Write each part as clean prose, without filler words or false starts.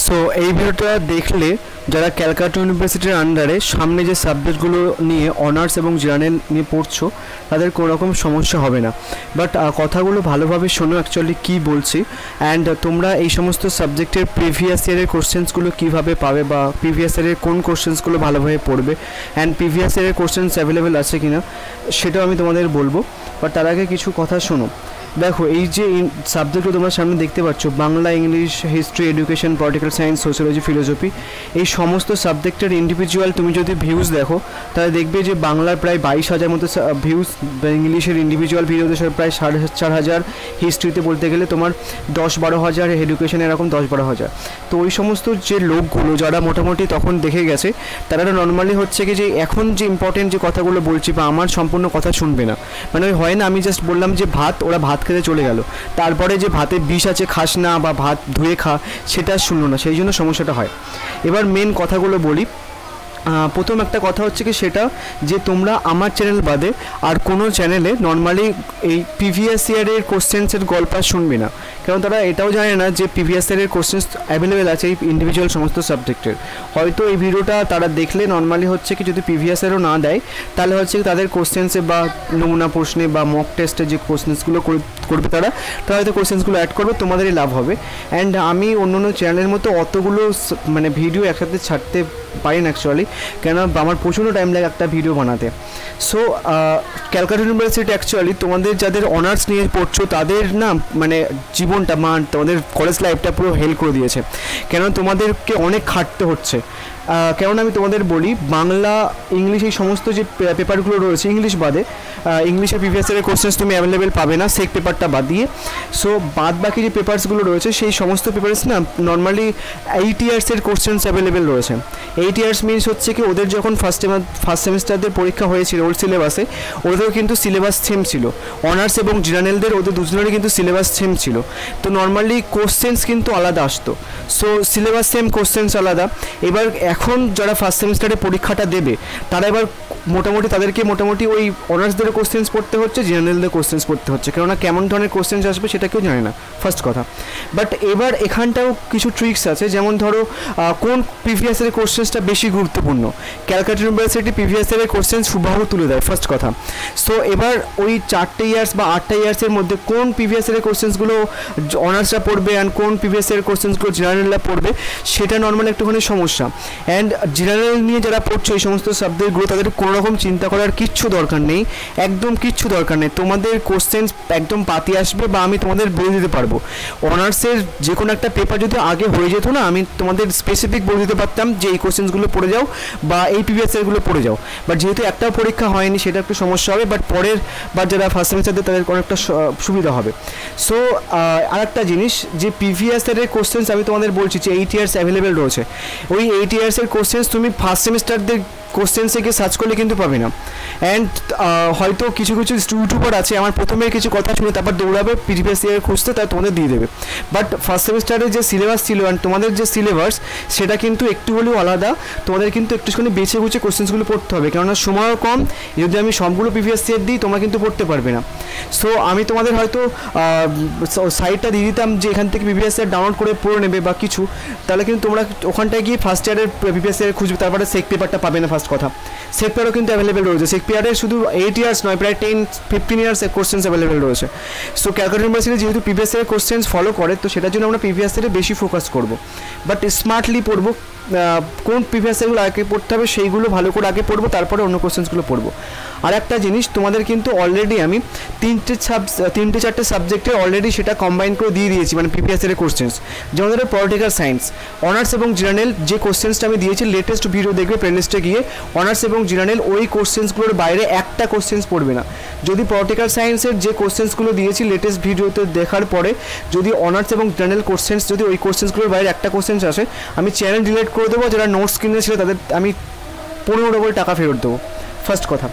So এই ভিডিওটা দেখলে যারা ক্যালকাটা ইউনিভার্সিটির আন্ডারে সামনে যে সাবজেক্টগুলো নিয়ে অনার্স এবং জার্নাল নিয়ে পড়ছো তাদের কোনো রকম সমস্যা হবে না। বাট কথাগুলো ভালোভাবে শোনো অ্যাকচুয়ালি কী বলছি, অ্যান্ড তোমরা এই সমস্ত সাবজেক্টের প্রিভিয়াস ইয়ারের কোশ্চেন্সগুলো কীভাবে পাবে বা প্রিভিয়াস ইয়ারের কোন কোশ্চেন্সগুলো ভালোভাবে পড়বে অ্যান্ড প্রিভিয়াস ইয়ারের কোশ্চেন্স অ্যাভেলেবেল আছে কি না সেটাও আমি তোমাদের বলবো। বাট তার আগে কিছু কথা শোনো। দেখো, এই যে সাবজেক্টগুলো তোমরা সামনে দেখতে পাচ্ছ, Bangla, English, history, education, political science, sociology, philosophy, এই সমস্ত সাবজেক্টের ইন্ডিভিজুয়াল তুমি যদি ভিউজ দেখো তাহলে দেখবে যে বাংলার প্রায় 22,000 মতো ভিউজ, ইংলিশের ইন্ডিভিজুয়াল ভিডিওতে প্রায় 4,500, হিস্ট্রিতে বলতে গেলে তোমার 10-12,000, এডুকেশন এরকম 10-12,000। তো ওই সমস্ত যে লোকগুলো যারা মোটামুটি তখন দেখে গেছে তারা নর্মালি হচ্ছে কি যে এখন যে ইম্পর্টেন্ট যে কথাগুলো বলছি বা আমার সম্পূর্ণ কথা শুনবে না, মানে ওই হয় না আমি জাস্ট বললাম যে ভাত, ওরা ভাত খেতে চলে গেল, তারপরে যে ভাতে বিষ আছে খাস না বা ভাত ধুয়ে খা সেটা শুনলো না, সেই জন্য সমস্যাটা হয়। এবার মেন কথাগুলো বলি। প্রথম একটা কথা হচ্ছে কি সেটা যে তোমরা আমার চ্যানেল বাদে আর কোনো চ্যানেলে নর্মালি এই প্রিভিয়াস ইয়ারের কোশ্চেন্সের গল্প শুনবে না, কারণ তারা এটাও জানে না যে প্রিভিয়াস ইয়ারের কোশ্চেন্স অ্যাভেলেবেল আছে এই ইন্ডিভিজুয়াল সমস্ত সাবজেক্টের। হয়তো এই ভিডিওটা তারা দেখলে নর্মালি হচ্ছে কি যদি প্রিভিয়াস ইয়ারও না দেয় তাহলে হচ্ছে কি তাদের কোশ্চেন্সে বা নমুনা প্রশ্নে বা মক টেস্টে যে কোশ্চেন্সগুলো করবে তারা হয়তো কোশ্চেন্সগুলো অ্যাড করবে, তোমাদেরই লাভ হবে। অ্যান্ড আমি অন্য অন্য চ্যানেলের মতো অতগুলো মানে ভিডিও একসাথে ছাড়তে পারি না অ্যাকচুয়ালি, কেন আমার প্রচণ্ড টাইম লাগে একটা ভিডিও বানাতে। সো ক্যালকাটা ইউনিভার্সিটি অ্যাকচুয়ালি তোমাদের যাদের অনার্স নিয়ে পড়ছো তাদের না মানে জীবনটা তোমাদের কলেজ লাইফটা পুরো হেল্প করে দিয়েছে, কেন তোমাদেরকে অনেক খাটতে হচ্ছে। কেননা আমি তোমাদের বলি, বাংলা, ইংলিশ এই সমস্ত যে পেপারগুলো রয়েছে, ইংলিশ বাদে ইংলিশের প্রিভিয়াস ইয়ারের কোশ্চেন্স তুমি অ্যাভেলেবেল পাবে না সেক পেপারটা বাদ দিয়ে। সো বাদ বাকি যে পেপারসগুলো রয়েছে সেই সমস্ত পেপারস না নর্মালি 8 ইয়ার্সের কোশ্চেন্স অ্যাভেলেবেল রয়েছে। 8 ইয়ার্স মিনস হচ্ছে কি ওদের যখন ফার্স্ট সেমিস্টারদের পরীক্ষা হয়েছিল ওল্ড সিলেবাসে, ওদেরও কিন্তু সিলেবাস সেম ছিল। অনার্স এবং জেনারেলদের ওদের দুজনেরই কিন্তু সিলেবাস সেম ছিল। তো নর্মালি কোশ্চেন্স কিন্তু আলাদা আসতো। সো সিলেবাস সেম, কোশ্চেন্স আলাদা। এবার এখন যারা ফার্স্ট সেমিস্টারে পরীক্ষাটা দেবে তারা এবার তাদেরকে মোটামুটি ওই অনার্সদের কোশ্চেন্স পড়তে হচ্ছে, জেনারেলদের কোশ্চেন্স পড়তে হচ্ছে, কেননা কেমন ধরনের কোশ্চেন্স আসবে সেটা কেউ জানে না, ফার্স্ট কথা। বাট এবার এখানটাও কিছু ট্রিক্স আছে, যেমন ধরো কোন প্রিভিয়াস ইয়ারের কোশ্চেন্সটা বেশি গুরুত্বপূর্ণ। ক্যালকাটা ইউনিভার্সিটি প্রিভিয়াস ইয়ারের কোশ্চেন্স হুবহু তুলে দেয়, ফার্স্ট কথা। সো এবার ওই 4টে ইয়ার্স বা 8টা ইয়ার্সের মধ্যে কোন প্রিভিয়াস ইয়ারের কোশ্চেন্সগুলো অনার্সরা পড়বে অ্যান্ড কোন প্রিভিয়াস ইয়ারের কোশ্চেন্সগুলো জেনারেলরা পড়বে সেটা নর্মাল একটুখানি সমস্যা। অ্যান্ড জেনারেল নিয়ে যারা পড়ছে এই সমস্ত সাবজেক্টগুলো তাদের কোনো রকম চিন্তা করার কিচ্ছু দরকার নেই, একদম কিচ্ছু দরকার নেই। তোমাদের কোশ্চেন্স একদম পাতি আসবে বা আমি তোমাদের বলে দিতে পারবো। অনার্সের যে কোনো একটা পেপার যদি আগে হয়ে যেত না, আমি তোমাদের স্পেসিফিক বলে দিতে পারতাম যে এই কোশ্চেন্সগুলো পড়ে যাও বা এই প্রিভিয়াস ইয়ারগুলো পড়ে যাও। বাট যেহেতু একটাও পরীক্ষা হয়নি সেটা একটু সমস্যা হবে, বাট পরের বার যারা ফার্স্ট সেমিস্টারদের তাদের অনেকটা সুবিধা হবে। সো আর একটা জিনিস যে প্রিভিয়াস ইয়ারের কোশ্চেন্স আমি তোমাদের বলছি যে 8 ইয়ার্স অ্যাভেলেবেল রয়েছে, ওই 8 ইয়ার্সের কোশ্চেন্স তুমি ফার্স্ট সেমিস্টারদের কোশ্চেন্সে গিয়ে সার্চ করলে কিন্তু পাবে না। অ্যান্ড হয়তো কিছু ইউটিউবার আছে আমার প্রথমে কিছু কথা শুনে তারপর দৌড়াবে প্রিভিয়াস ইয়ার খুঁজতে, তাই তোমাদের দিয়ে দেবে। বাট ফার্স্ট সেমিস্টারে যে সিলেবাস ছিল অ্যান্ড তোমাদের যে সিলেবাস সেটা কিন্তু একটু হলেও আলাদা, তোমাদের কিন্তু একটুখানি বেছে গুছে কোশ্চেন্সগুলো পড়তে হবে, কেননা সময়ও কম। যদি আমি সবগুলো প্রিভিয়াস ইয়ার দিই তোমরা কিন্তু পড়তে পারবে না। সো আমি তোমাদের হয়তো সাইটটা দিয়ে দিতাম যে এখান থেকে প্রিভিয়াস ইয়ার ডাউনলোড করে পড়ে নেবে বা কিছু, তাহলে কিন্তু তোমরা ওখানটায় গিয়ে ফার্স্ট ইয়ারের প্রিভিয়াস ইয়ার খুঁজবে, তারপরে সেক পেপারটা পাবে না। ফার্স্ট কথা, সেক পেপারও কিন্তু অ্যাভেলেবেল রয়েছে। সেক পেপারের শুধু 8 ইয়ার্স নয়, প্রায় 10-15 ইয়ার্স কোশ্চেন্স অ্যাভেলেবেল রয়েছে। সো ক্যালকাটা ইউনিভার্সিটি যেহেতু প্রিভিয়াস ইয়ারের কোশ্চেন্স ফলো করে, তো সেটার জন্য আমরা প্রিভিয়াস ইয়ারে বেশি ফোকাস করবো, বাট স্মার্টলি পড়বো। কোন প্রিভিয়াস ইয়ারগুলো আগে পড়তে হবে সেইগুলো ভালো করে আগে পড়বো, তারপরে অন্য কোশ্চেন্সগুলো পড়বো। আর একটা জিনিস তোমাদের কিন্তু অলরেডি আমি 3-4টে সাবজেক্টে অলরেডি সেটা কম্বাইন করে দিয়ে দিয়েছি, মানে প্রিভিয়াস ইয়ারের কোশ্চেন্স। যেমন ধরো পলিটিক্যাল সায়েন্স, অনার্স এবং জেনারেল যে কোশ্চেন্সটা আমি দিয়েছি, লেটেস্ট ভিডিও দেখবে প্লেলিস্টে গিয়ে, অনার্স এবং জেনারেল ওই কোশ্চেন্সগুলোর বাইরে একটা কোশ্চেন্স পড়বে না। যদি পলিটিক্যাল সায়েন্সের যে কোশ্চেন্সগুলো দিয়েছি লেটেস্ট ভিডিওতে দেখার পরে যদি অনার্স এবং জেনারেল কোশ্চেন্স যদি ওই কোশ্চেন্সগুলোর বাইরে একটা কোশ্চেন্স আসে, আমি চ্যানেল ডিলিট করে দেবো। যারা নোটস কিনেছিল তাদের আমি 15 করে টাকা ফেরত দেবো, ফার্স্ট কথা।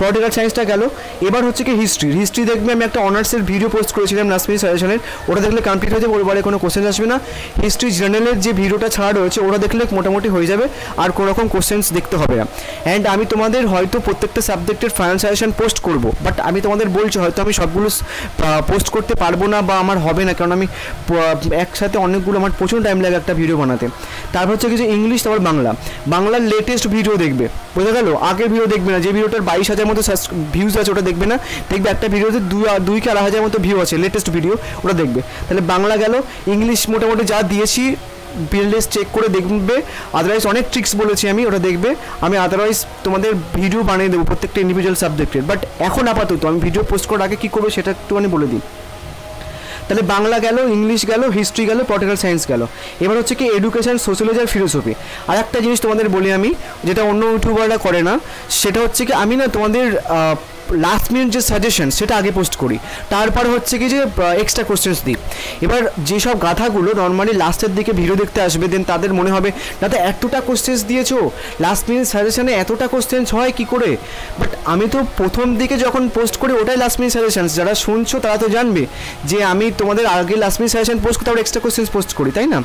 পলিটিক্যাল সায়েন্সটা গেল। এবার হচ্ছে কি হিস্ট্রি দেখবে, আমি একটা অনার্সের ভিডিও পোস্ট করেছিলাম লাস্ট মিনিট সাজেশনের, ওটা দেখলে কমপ্লিট হয়ে যাবে, ওর কোনো কোশ্চেন আসবে না। হিস্ট্রি জার্নালের যে ভিডিওটা ছাড়া রয়েছে ওটা দেখলে মোটামুটি হয়ে যাবে, আর কোনো রকম কোশ্চেন্স দেখতে হবে না। অ্যান্ড আমি তোমাদের হয়তো প্রত্যেকটা সাবজেক্টের ফাইনাল সাজেশন পোস্ট করব, বাট আমি তোমাদের বলছি হয়তো আমি সবগুলো পোস্ট করতে পারবো না বা আমার হবে না, কারণ আমি একসাথে অনেকগুলো, আমার প্রচুর টাইম লাগে একটা ভিডিও বানাতে। তারপর হচ্ছে কিছু ইংলিশ, তারপর বাংলার লেটেস্ট ভিডিও দেখবে, বোঝা গেল? আগের ভিডিও দেখবে না, যে ভিডিওটার 22,000 মতো ভিউজ আছে ওটা দেখবে না, দেখবে একটা ভিডিওতে 2 কি 2.5 মতো ভিউ আছে, লেটেস্ট ভিডিও, ওটা দেখবে। তাহলে বাংলা গেল। ইংলিশ মোটামুটি যা দিয়েছি প্লেলিস্ট চেক করে দেখবে, আদারওয়াইজ অনেক ট্রিক্স বলেছি আমি, ওটা দেখবে। আমি আদারওয়াইজ তোমাদের ভিডিও বানিয়ে দেবো প্রত্যেকটা ইন্ডিভিজুয়াল সাবজেক্টের, বাট এখন আপাতত আমি ভিডিও পোস্ট করার আগে কী করবো সেটা একটুখানি বলে দিই। তাহলে বাংলা গেল, ইংলিশ গেল, হিস্ট্রি গেল, পলিটিক্যাল সায়েন্স গেল। এবার হচ্ছে কি এডুকেশন, সোশ্যোলজি আর ফিলোসফি। আর একটা জিনিস তোমাদের বলি আমি, যেটা অন্য ইউটিউবাররা করে না, সেটা হচ্ছে কি আমি না তোমাদের লাস্ট মিনিট যে সাজেশন সেটা আগে পোস্ট করি, তারপর হচ্ছে কি যে এক্সট্রা কোশ্চেন্স দিই। এবার যেসব গাথাগুলো নর্মালি লাস্টের দিকে ভিডিও দেখতে আসবে, দেন তাদের মনে হবে দাদা এতটা কোশ্চেন্স দিয়েছো, লাস্ট মিনিট সাজেশনে এতটা কোশ্চেন্স হয় কী করে? বাট আমি তো প্রথম দিকে যখন পোস্ট করি ওটাই লাস্ট মিনিট সাজেশন, যারা শুনছো তারা তো জানবে যে আমি তোমাদের আগে লাস্ট মিনিট সাজেশন পোস্ট করি, তারপর এক্সট্রা কোশ্চেন্স পোস্ট করি, তাই না?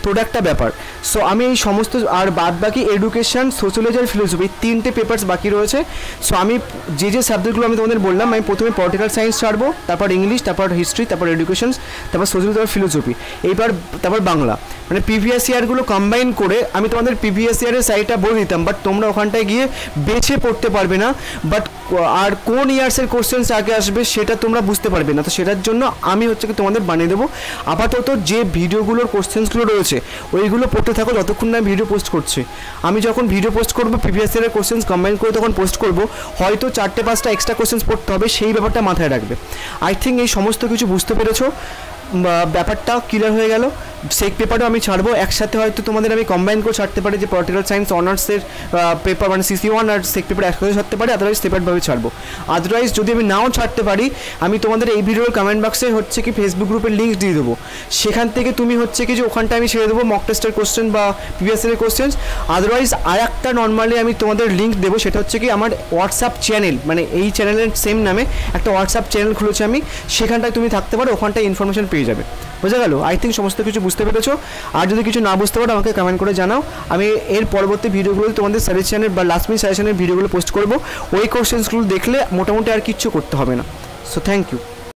তো ওটা একটা ব্যাপার। সো আমি এই সমস্ত, আর বাদ বাকি এডুকেশন, সোশ্যোলজি আর ফিলোসফি 3টে পেপার্স বাকি রয়েছে। সো আমি যে সাবজেক্টগুলো আমি তোমাদের বললাম, আমি প্রথমে পলিটিক্যাল সায়েন্স ছাড়বো, তারপর ইংলিশ, তারপর হিস্ট্রি, তারপর এডুকেশন, তারপর সোশ্যাল, তারপর ফিলোসফি, তারপর বাংলা, মানে প্রিভিয়াস ইয়ারগুলো কম্বাইন করে আমি তোমাদের প্রিভিয়াস ইয়ারের সাইডটা বলে দিতাম, বাট তোমরা ওখানটায় গিয়ে বেছে পড়তে পারবে না, বাট আর কোন ইয়ার্সের কোশ্চেন্স আগে আসবে সেটা তোমরা বুঝতে পারবে না। তো সেটার জন্য আমি হচ্ছে কি তোমাদের বানিয়ে দেবো। আপাতত যে ভিডিওগুলোর কোশ্চেন্সগুলো রয়েছে ওইগুলো পড়তে থাকো যতক্ষণ না ভিডিও পোস্ট করছে। আমি যখন ভিডিও পোস্ট করবো প্রিভিয়াস ইয়ারের কোশ্চেন্স কম্বাইন করে তখন পোস্ট করবো, হয়তো 4-5টা এক্সট্রা কোশ্চেন্স পড়তে হবে, সেই ব্যাপারটা মাথায় রাখবে। আই থিঙ্ক এই সমস্ত কিছু বুঝতে পেরেছো, ব্যাপারটা ক্লিয়ার হয়ে গেল। সেক পেপারও আমি ছাড়বো একসাথে, হয়তো তোমাদের আমি কম্বাইন করে ছাড়তে পারি, যে পলিটিক্যাল সায়েন্স অনার্সের পেপার মানে CC1 আর সেক পেপার একসাথে ছাড়তে পারি, আদারওয়াইজ সেপারেটভাবে ছাড়বো। আদারওয়াইজ যদি আমি নাও ছাড়তে পারি, আমি তোমাদের এই ভিডিওর কমেন্ট বক্সে হচ্ছে কি ফেসবুক গ্রুপের লিঙ্ক দিয়ে দেবো, সেখান থেকে তুমি হচ্ছে কি যে ওখানটা আমি ছেড়ে দেবো মক টেস্টের কোশ্চেন বা প্রিভিয়াস ইয়ারের কোশ্চেন্স। আদারওয়াইজ আর একটা নর্মালি আমি তোমাদের লিঙ্ক দেবো, সেটা হচ্ছে কি আমার হোয়াটসঅ্যাপ চ্যানেল, মানে এই চ্যানেলের সেম নামে একটা হোয়াটসঅ্যাপ চ্যানেল খুলেছি আমি, সেখানটায় তুমি থাকতে পারো, ওখানটায় ইনফরমেশন পেয়ে যাবে। বোঝা গেল? আই থিঙ্ক সমস্ত কিছু বুঝতে পেরেছো। আর যদি কিছু না বুঝতে পারো আমাকে কমেন্ট করে জানাও, আমি এর পরবর্তী ভিডিওগুলোতে তোমাদের সাজেশনের বা লাস্ট মিনিট সাজেশনের ভিডিওগুলো পোস্ট করবো। ওই কোশ্চেন্সগুলো দেখলে মোটামুটি আর কিচ্ছু করতে হবে না। So thank you.